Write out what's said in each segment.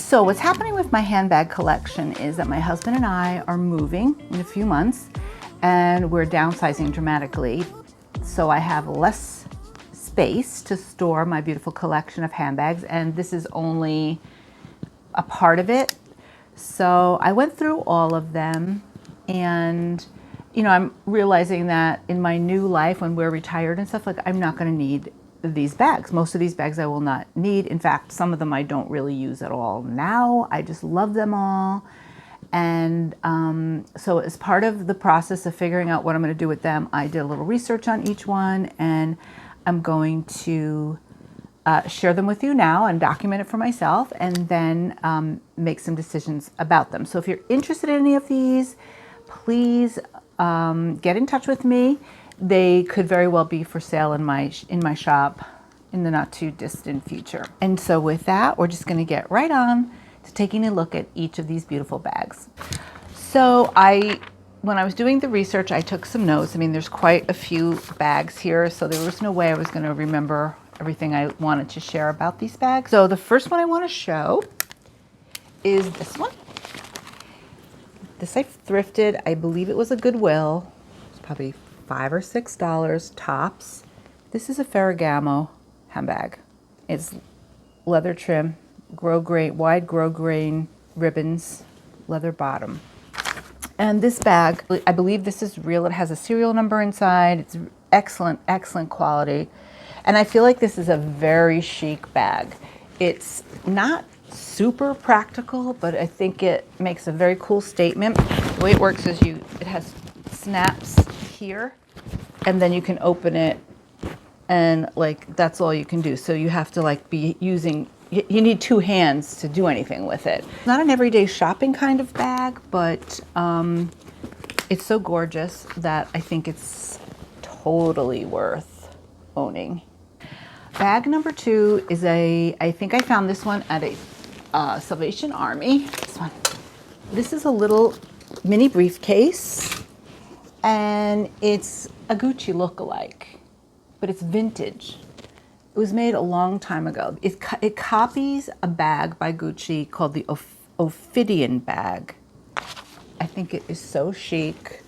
So what's happening with my handbag collection is that my husband and I are moving in a few months and we're downsizing dramatically. So I have less space to store my beautiful collection of handbags, and this is only a part of it. So I went through all of them, and you know, I'm realizing that in my new life when we're retired and stuff, like, I'm not going to need these bags. Most of these bags I will not need. In fact, some of them I don't really use at all now. I just love them all. And so as part of the process of figuring out what I'm going to do with them, I did a little research on each one, and I'm going to share them with you now and document it for myself, and then make some decisions about them. So if you're interested in any of these, please get in touch with me. They could very well be for sale in my shop in the not too distant future. And so with that, we're just going to get right on to taking a look at each of these beautiful bags. So when I was doing the research, I took some notes. I mean, there's quite a few bags here, so there was no way I was going to remember everything I wanted to share about these bags. So the first one I want to show is this one. This I thrifted. I believe it was a Goodwill. It's probably $5 or $6 tops. This is a Ferragamo handbag. It's leather trim, wide grosgrain ribbons, leather bottom. And this bag, I believe this is real. It has a serial number inside. It's excellent, excellent quality. And I feel like this is a very chic bag. It's not super practical, but I think it makes a very cool statement. The way it works is it has snaps here, and then you can open it, and like that's all you can do. So you have to like be using, you need two hands to do anything with it. Not an everyday shopping kind of bag, but it's so gorgeous that I think it's totally worth owning. Bag number 2 is I think I found this one at a Salvation Army. This one. This is a little mini briefcase, and it's a Gucci lookalike, but it's vintage. It was made a long time ago. It copies a bag by Gucci called the Ophidian bag. I think it is so chic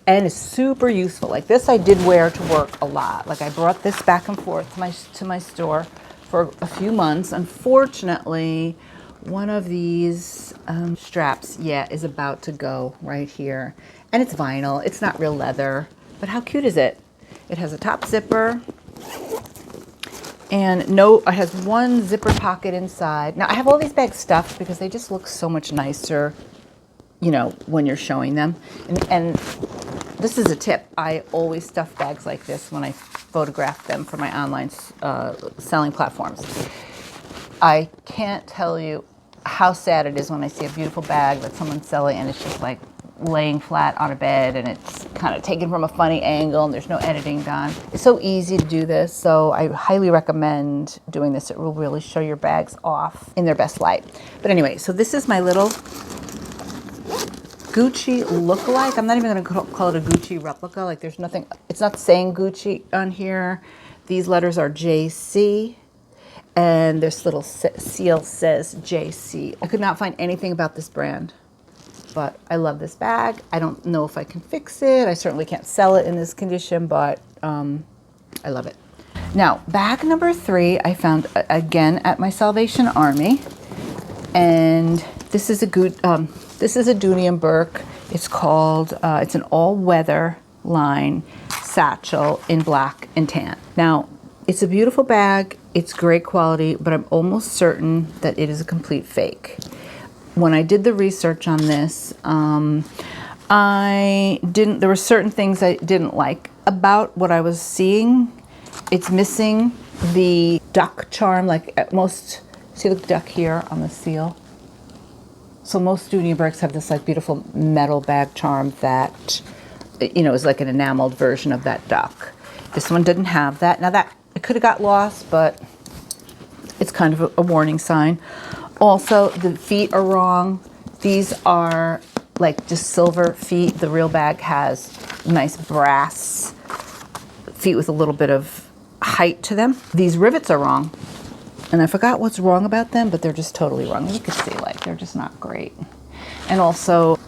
and it's super useful. Like this I did wear to work a lot. Like I brought this back and forth to my store for a few months. Unfortunately, one of these straps, is about to go right here. And it's vinyl, it's not real leather, but how cute is it? It has a top zipper, and it has one zipper pocket inside. Now I have all these bags stuffed because they just look so much nicer, you know, when you're showing them. And this is a tip. I always stuff bags like this when I photograph them for my online selling platforms. I can't tell you how sad it is when I see a beautiful bag that someone's selling and it's just like laying flat on a bed and it's kind of taken from a funny angle and there's no editing done. It's so easy to do this, so I highly recommend doing this. It will really show your bags off in their best light. But anyway, so this is my little Gucci lookalike. I'm not even going to call it a Gucci replica. Like there's nothing, it's not saying Gucci on here. These letters are JC. And this little seal says JC. I could not find anything about this brand, but I love this bag. I don't know if I can fix it. I certainly can't sell it in this condition, but I love it. Now, bag number 3, I found again at my Salvation Army, and this is a Dunian Bag. It's called. It's an all-weather line satchel in black and tan. Now, it's a beautiful bag. It's great quality, but I'm almost certain that it is a complete fake. When I did the research on this, there were certain things I didn't like about what I was seeing. It's missing the duck charm, like at most, see the duck here on the seal? So most Dunian Bags have this like beautiful metal bag charm that, you know, is like an enameled version of that duck. This one didn't have that. Now that, it could have got lost, but it's kind of a warning sign. Also, the feet are wrong. These are like just silver feet. The real bag has nice brass feet with a little bit of height to them. These rivets are wrong. And I forgot what's wrong about them, but they're just totally wrong. You can see, like, they're just not great. And also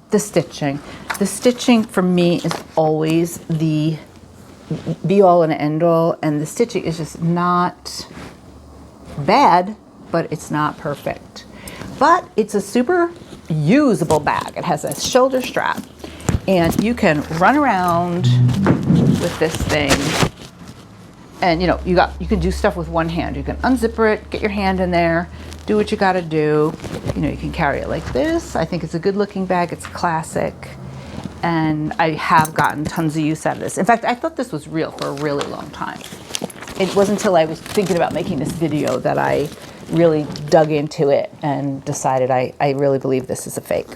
the stitching. The stitching for me is always the be all and end all, and the stitching is just not bad, but it's not perfect. But it's a super usable bag. It has a shoulder strap, and you can run around with this thing. And you know, you can do stuff with one hand. You can unzipper it, get your hand in there, do what you got to do. You know, you can carry it like this. I think it's a good looking bag. It's classic. And I have gotten tons of use out of this. In fact, I thought this was real for a really long time. It wasn't until I was thinking about making this video that I really dug into it and decided I really believe this is a fake.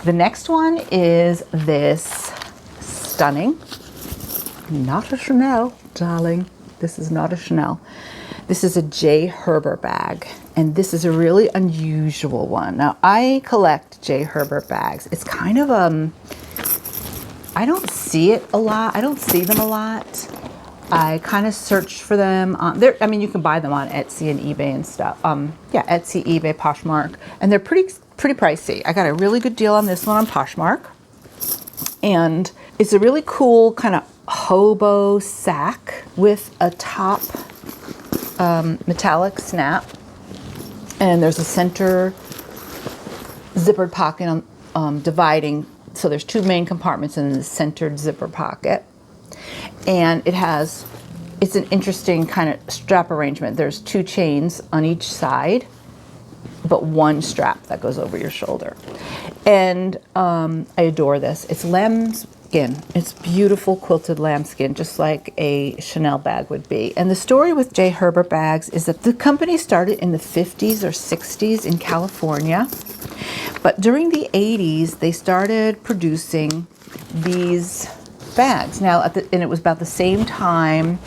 The next one is this stunning, not a Chanel, darling. This is not a Chanel. This is a J. Herbert bag, and this is a really unusual one. Now, I collect J. Herbert bags. It's kind of, I don't see it a lot. I don't see them a lot. I kind of search for them on there. I mean, you can buy them on Etsy and eBay and stuff. Yeah, Etsy, eBay, Poshmark, and they're pretty pricey. I got a really good deal on this one on Poshmark, and it's a really cool kind of hobo sack with a top metallic snap, and there's a center zippered pocket dividing. So there's two main compartments in the centered zipper pocket, and it's an interesting kind of strap arrangement. There's two chains on each side, but one strap that goes over your shoulder. And I adore this. It's lambskin. It's beautiful quilted lambskin, just like a Chanel bag would be. And the story with J. Herbert bags is that the company started in the 50s or 60s in California. But during the 80s, they started producing these bags. Now, and it was about the same time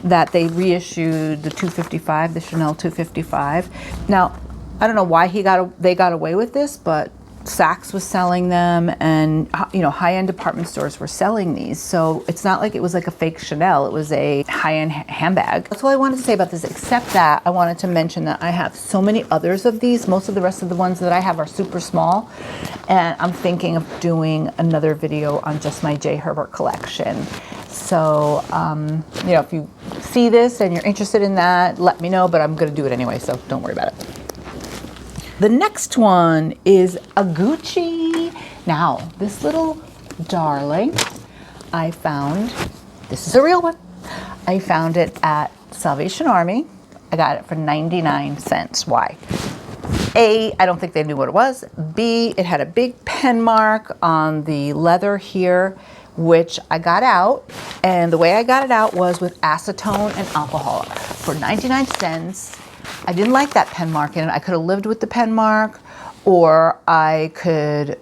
that they reissued the 255, the Chanel 255. Now, I don't know why they got away with this, but Saks was selling them, and you know, high-end department stores were selling these. So it's not like it was like a fake Chanel. It was a high-end handbag. That's all I wanted to say about this, except that I wanted to mention that I have so many others of these. Most of the rest of the ones that I have are super small, and I'm thinking of doing another video on just my J. Herbert collection. So, you know, if you see this and you're interested in that, let me know, but I'm going to do it anyway, so don't worry about it. The next one is a Gucci. Now, this little darling, I found, this is a real one. I found it at Salvation Army. I got it for 99 cents. Why? A, I don't think they knew what it was. B, it had a big pen mark on the leather here, which I got out. And the way I got it out was with acetone and alcohol for 99 cents. I didn't like that pen mark in it. I could have lived with the pen mark, or I could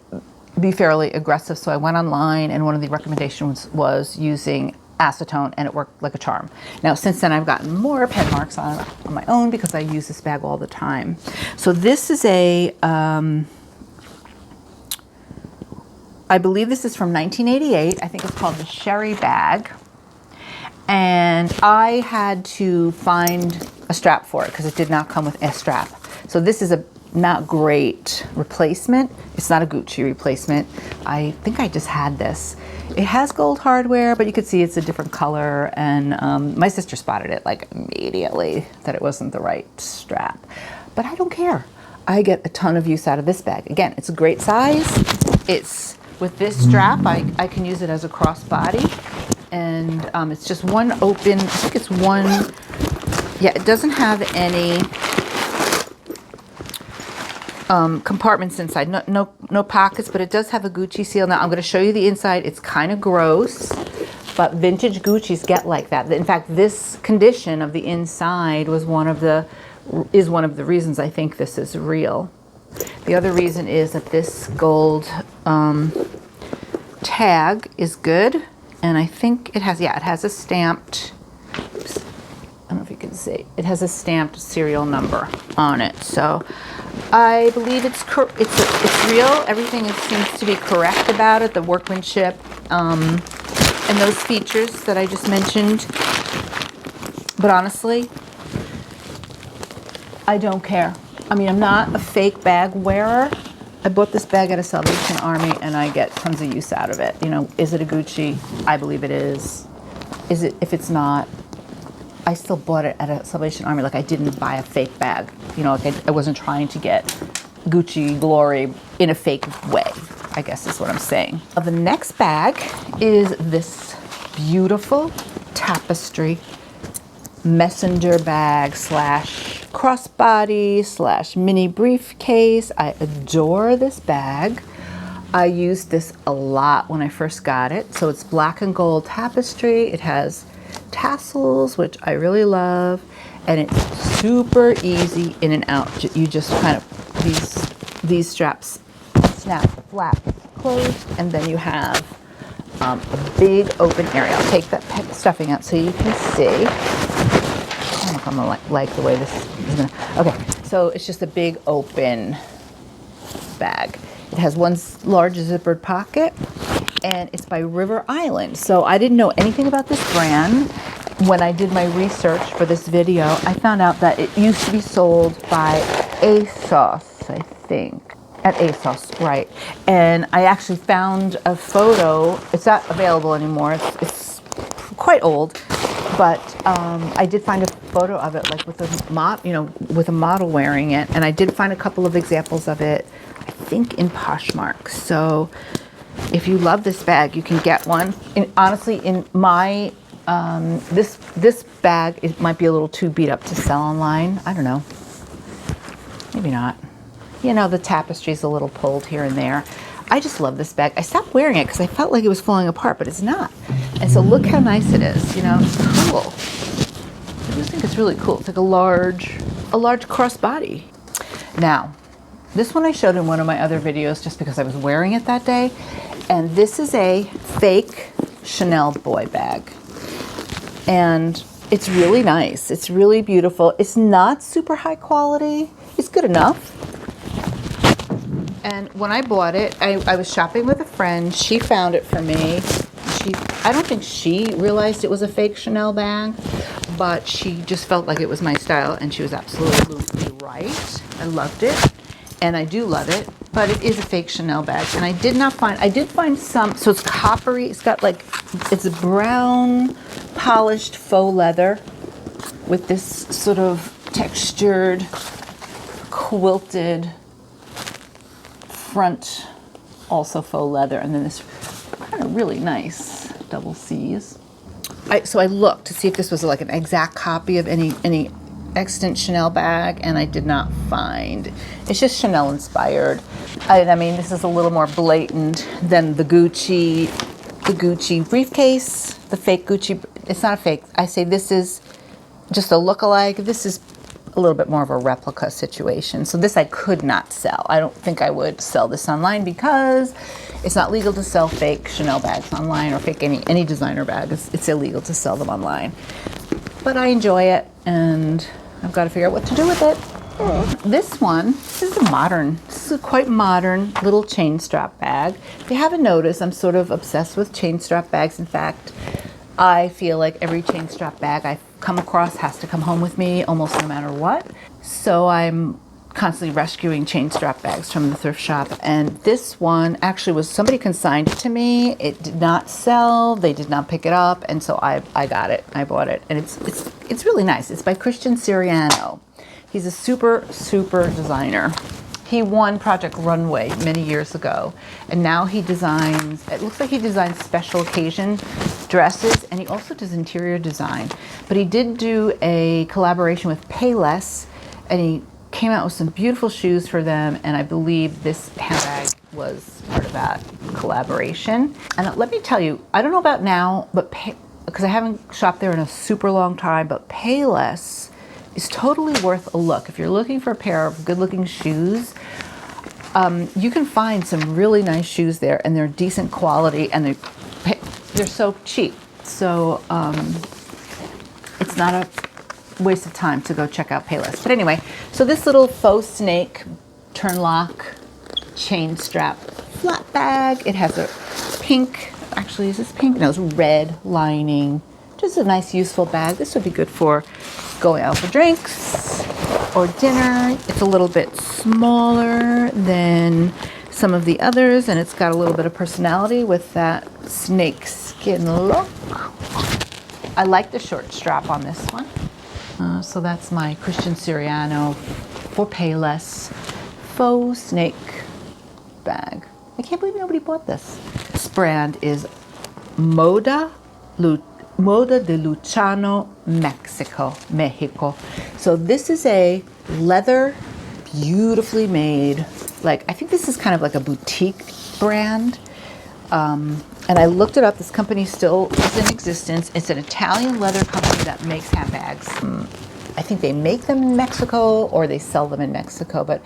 be fairly aggressive. So I went online, and one of the recommendations was using acetone, and it worked like a charm. Now, since then, I've gotten more pen marks on my own because I use this bag all the time. So this is I believe this is from 1988. I think it's called the Sherry bag. And I had to find a strap for it because it did not come with a strap. So this is a not great replacement. It's not a Gucci replacement. I think I just had this. It has gold hardware, but you could see it's a different color. And my sister spotted it like immediately that it wasn't the right strap. But I don't care. I get a ton of use out of this bag. Again, it's a great size. It's with this strap, I can use it as a crossbody. And it's just one open, I think it's one, yeah, it doesn't have any compartments inside, no pockets, but it does have a Gucci seal. Now I'm going to show you the inside. It's kind of gross, but vintage Gucci's get like that. In fact, this condition of the inside is one of the reasons I think this is real. The other reason is that this gold tag is good. And I think it has, it has a stamped, oops, I don't know if you can see, it has a stamped serial number on it. So I believe it's real. Everything seems to be correct about it, the workmanship, and those features that I just mentioned. But honestly, I don't care. I mean, I'm not a fake bag wearer. I bought this bag at a Salvation Army and I get tons of use out of it. You know, is it a Gucci? I believe it is. Is it, if it's not, I still bought it at a Salvation Army. Like I didn't buy a fake bag. You know, like I wasn't trying to get Gucci glory in a fake way, I guess is what I'm saying. The next bag is this beautiful Tapestry messenger bag slash crossbody slash mini briefcase. I adore this bag. I used this a lot when I first got it. So it's black and gold tapestry. It has tassels, which I really love, and it's super easy in and out. You just kind of, these straps snap, flap, closed, and then you have a big open area. I'll take that stuffing out so you can see. I don't know if I'm gonna like the way this is gonna, okay, so it's just a big open bag. It has one large zippered pocket, and it's by River Island. So I didn't know anything about this brand. When I did my research for this video, I found out that it used to be sold by ASOS, I think. At ASOS, right. And I actually found a photo. It's not available anymore. It's quite old, but I did find a photo of it, like with a model wearing it. And I did find a couple of examples of it, I think in Poshmart. So if you love this bag, you can get one. And honestly, in my this bag, it might be a little too beat up to sell online. I don't know. Maybe not. You know, the tapestry's a little pulled here and there. I just love this bag. I stopped wearing it because I felt like it was falling apart, but it's not. And so look how nice it is. You know, it's cool. I just think it's really cool. It's like a large crossbody. Now, this one I showed in one of my other videos just because I was wearing it that day. And this is a fake Chanel boy bag. And it's really nice. It's really beautiful. It's not super high quality. It's good enough. And when I bought it, I was shopping with a friend. She found it for me. I don't think she realized it was a fake Chanel bag, but she just felt like it was my style, and she was absolutely right. I loved it, and I do love it, but it is a fake Chanel bag. And I did find some, so it's coppery. It's got like, it's a brown polished faux leather with this sort of textured, quilted front, also faux leather, and then this kind of really nice double C's. So I looked to see if this was like an exact copy of any extant Chanel bag, and I did not find. It's just Chanel inspired. I mean, this is a little more blatant than the Gucci briefcase, the fake Gucci. It's not a fake. I say this is just a lookalike. This is a little bit more of a replica situation. So this I could not sell. I don't think I would sell this online because it's not legal to sell fake Chanel bags online, or fake any designer bag. It's illegal to sell them online. But I enjoy it, and I've got to figure out what to do with it. This is a quite modern little chain strap bag. If you haven't noticed, I'm sort of obsessed with chain strap bags. In fact, I feel like every chain strap bag I come across has to come home with me almost no matter what. So I'm constantly rescuing chain strap bags from the thrift shop. And this one actually was, somebody consigned it to me. It did not sell. They did not pick it up. And so I got it. I bought it. And it's really nice. It's by Christian Siriano. He's a super designer. He won Project Runway many years ago, and now he designs, it looks like he designs special occasion dresses, and he also does interior design. But he did do a collaboration with Payless, and he came out with some beautiful shoes for them, and I believe this handbag was part of that collaboration. And let me tell you, I don't know about now, but because I haven't shopped there in a super long time, but Payless is totally worth a look. If you're looking for a pair of good-looking shoes, you can find some really nice shoes there, and they're decent quality, and they're so cheap. So it's not a waste of time to go check out Payless. But anyway, so this little faux snake turn lock chain strap flat bag. It has a pink, actually is this pink? No, it's red lining Just a nice, useful bag. This would be good for going out for drinks or dinner. It's a little bit smaller than some of the others, and it's got a little bit of personality with that snake skin look. I like the short strap on this one. So that's my Christian Siriano for Payless faux snake bag. I can't believe nobody bought this. This brand is Moda de Luciano, Mexico. So this is a leather, beautifully made, like, I think this is kind of like a boutique brand. And I looked it up. This company still is in existence. It's an Italian leather company that makes handbags. I think they make them in Mexico or they sell them in Mexico, but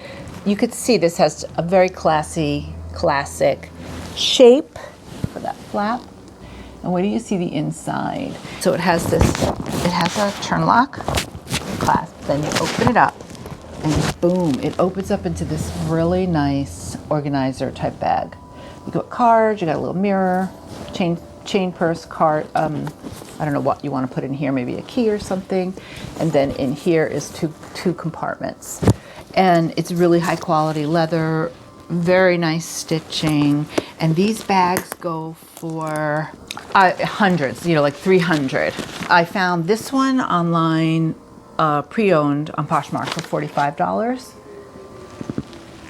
you could see this has a very classy, classic shape for that flap. And where do you see the inside? So it has this, it has a turn lock clasp. Then you open it up and boom, it opens up into this really nice organizer type bag. You got cards, you got a little mirror, chain purse, card. I don't know what you want to put in here, maybe a key or something. And then in here is two compartments. And it's really high quality leather, very nice stitching. And these bags go for hundreds, you know, like 300. I found this one online, pre-owned on Poshmart for $45.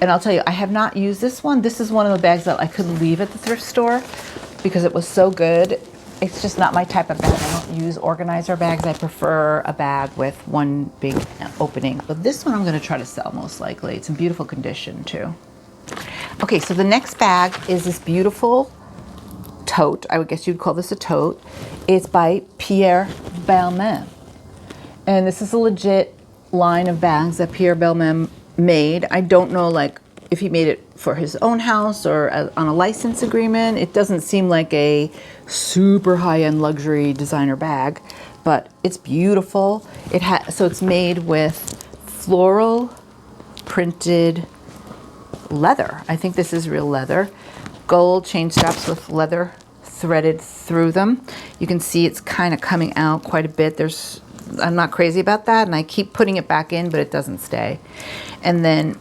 And I'll tell you, I have not used this one. This is one of the bags that I couldn't leave at the thrift store because it was so good. It's just not my type of bag. I don't use organizer bags. I prefer a bag with one big opening. But this one I'm going to try to sell most likely. It's in beautiful condition too. Okay, so the next bag is this beautiful tote. I would guess you'd call this a tote. It's by Pierre Belmont. And this is a legit line of bags that Pierre Belmont made. I don't know, like, if he made it for his own house or on a license agreement. It doesn't seem like a super high-end luxury designer bag, but it's beautiful. So it's made with floral printed leather. I think this is real leather. Gold chain straps with leather threaded through them. You can see it's kind of coming out quite a bit. I'm not crazy about that, and I keep putting it back in, but it doesn't stay. And then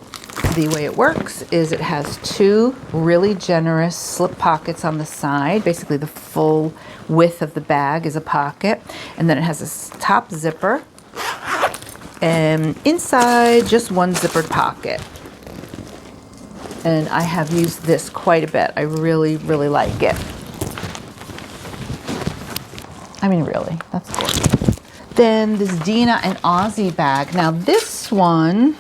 the way it works is it has two really generous slip pockets on the side. Basically, the full width of the bag is a pocket. And then it has this top zipper. And inside, just one zippered pocket. And I have used this quite a bit. I really, really like it. I mean, really, that's gorgeous. Then this Gina Ozzie bag. Now this one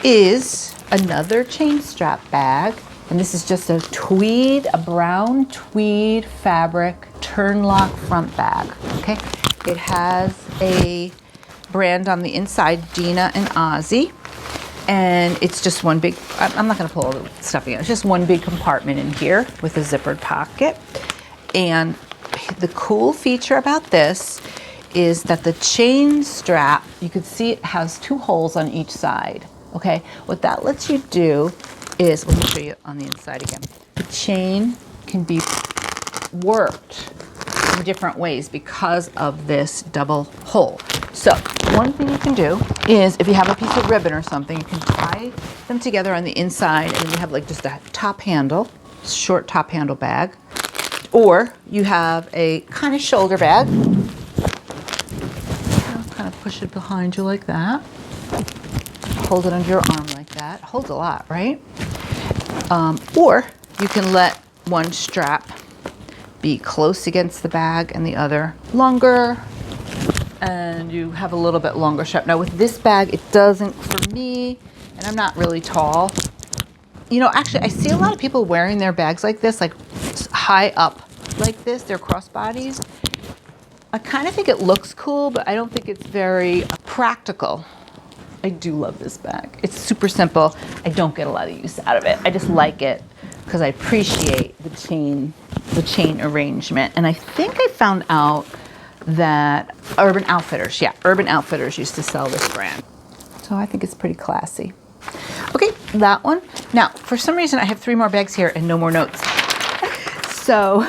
is another chain strap bag, and this is just a brown tweed fabric turn lock front bag. Okay, it has a brand on the inside, Gina Ozzie, and it's just one big. I'm not going to pull all the stuffing out. It's just one big compartment in here with a zippered pocket. And the cool feature about this is that the chain strap, you can see it has two holes on each side. Okay, what that lets you do is, let me show you on the inside again. The chain can be worked in different ways because of this double hole. So one thing you can do is, if you have a piece of ribbon or something, you can tie them together on the inside, and then you have like just a top handle, short top handle bag. Or you have a kind of shoulder bag. Kind of push it behind you like that. Hold it under your arm like that. Holds a lot, right? Or you can let one strap be close against the bag and the other longer, and you have a little bit longer strap. Now with this bag, it doesn't, for me, and I'm not really tall. You know, actually, I see a lot of people wearing their bags like this, like high up like this, their crossbodies. I kind of think it looks cool, but I don't think it's very practical. I do love this bag. It's super simple. I don't get a lot of use out of it. I just like it because I appreciate the chain arrangement. And I think I found out that Urban Outfitters used to sell this brand. So I think it's pretty classy. Okay, that one. Now, for some reason, I have 3 more bags here and no more notes. So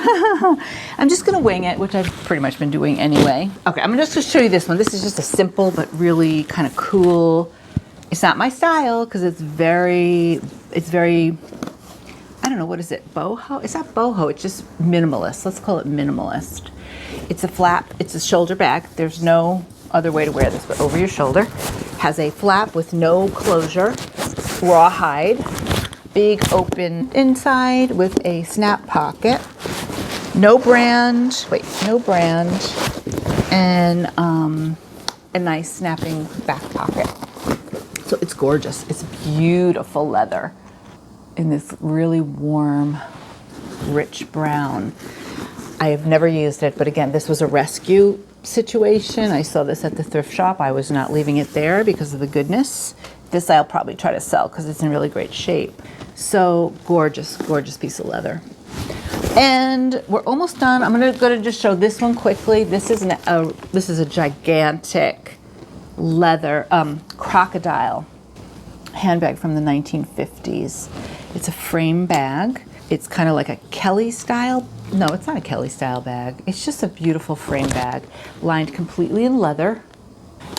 I'm just gonna wing it, which I've pretty much been doing anyway. Okay, I'm just gonna show you this one. This is just a simple but really kind of cool. It's not my style because it's very, I don't know, what is it, boho? It's not boho, it's just minimalist. Let's call it minimalist. It's a flap, it's a shoulder bag. There's no other way to wear this, but over your shoulder. Has a flap with no closure, rawhide, big open inside with a snap pocket. No brand, and a nice snapping back pocket. So it's gorgeous. It's beautiful leather in this really warm, rich brown. I have never used it, but again, this was a rescue situation. I saw this at the thrift shop. I was not leaving it there because of the goodness. This I'll probably try to sell because it's in really great shape. So gorgeous, gorgeous piece of leather. And we're almost done. I'm gonna just show this one quickly. This is a gigantic leather Crocodile handbag from the 1950s. It's a frame bag. It's kind of like a Kelly style. No, it's not a Kelly style bag. It's just a beautiful frame bag, lined completely in leather.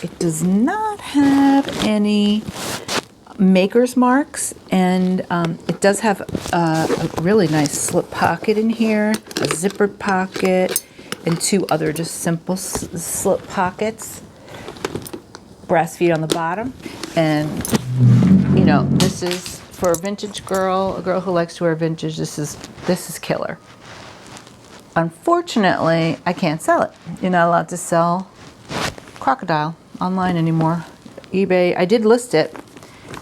It does not have any maker's marks, and it does have a really nice slip pocket in here, a zippered pocket, and two other just simple slip pockets. Brass feet on the bottom, and you know, this is for a vintage girl, a girl who likes to wear vintage. This is killer. Unfortunately, I can't sell it. You're not allowed to sell Crocodile online anymore. eBay, I did list it.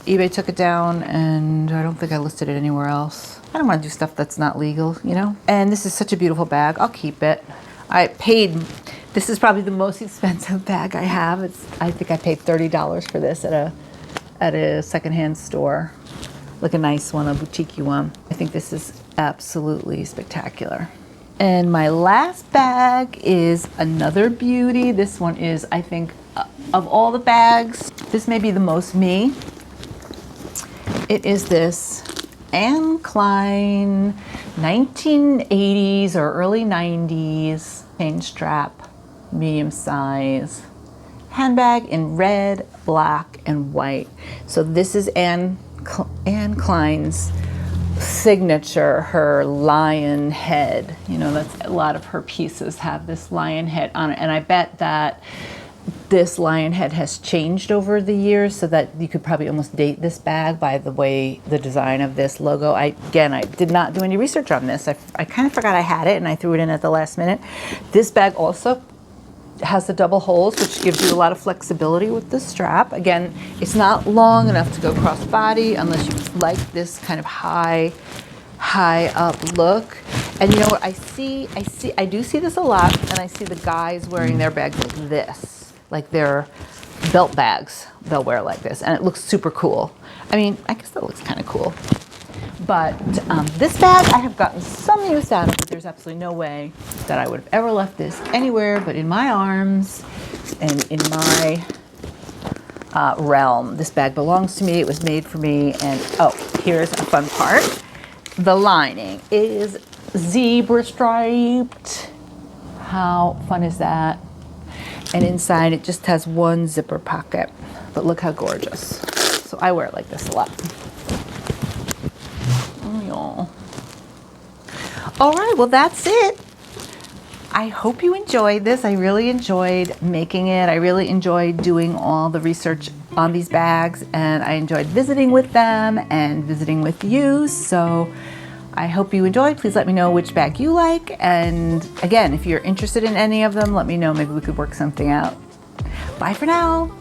eBay took it down, and I don't think I listed it anywhere else. I don't want to do stuff that's not legal, you know? And this is such a beautiful bag. I'll keep it. This is probably the most expensive bag I have. I think I paid $30 for this at a secondhand store. Like a nice one, a boutique one. I think this is absolutely spectacular. And my last bag is another beauty. This one is, I think, of all the bags, this may be the most me. It is this Klein 1980s or early 90s chain strap, medium size handbag in red, black, and white. So this is Anne Klein's signature, her lion head. You know, that's a lot of her pieces have this lion head on it, and I bet that this lion head has changed over the years, so that you could probably almost date this bag by the way, the design of this logo. I did not do any research on this. I kind of forgot I had it, and I threw it in at the last minute. This bag also has the double holes, which gives you a lot of flexibility with the strap. Again, it's not long enough to go cross body unless you like this kind of high up look. And you know what, I do see this a lot, and I see the guys wearing their bags like this, like their belt bags they'll wear like this, and it looks super cool. I mean, I guess that looks kind of cool. But this bag, I have gotten some use out of it. There's absolutely no way that I would have ever left this anywhere but in my arms and in my realm. This bag belongs to me. It was made for me. And oh, here's a fun part. The lining is zebra striped. How fun is that? And inside it just has one zipper pocket. But look how gorgeous. So I wear it like this a lot. All right, well, that's it. I hope you enjoyed this. I really enjoyed making it. I really enjoyed doing all the research on these bags, and I enjoyed visiting with them and visiting with you. So I hope you enjoyed. Please let me know which bag you like. And again, if you're interested in any of them, let me know. Maybe we could work something out. Bye for now.